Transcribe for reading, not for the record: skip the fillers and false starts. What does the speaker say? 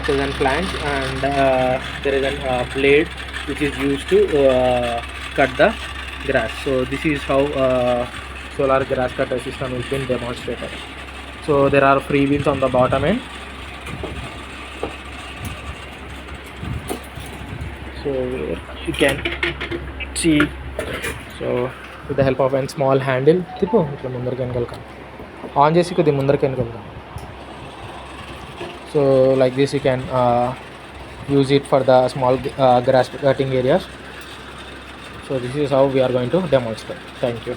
acts as a flange, and there is a blade which is used to cut the grass. So this is how solar grass cutter system has been demonstrated. So there are free wheels on the bottom end. So you can see, so with the help of a small handle, on jesi kodi mundarki వెనకాల. So like this you can use it for the small grass cutting areas. So this is how we are going to demonstrate. Thank you.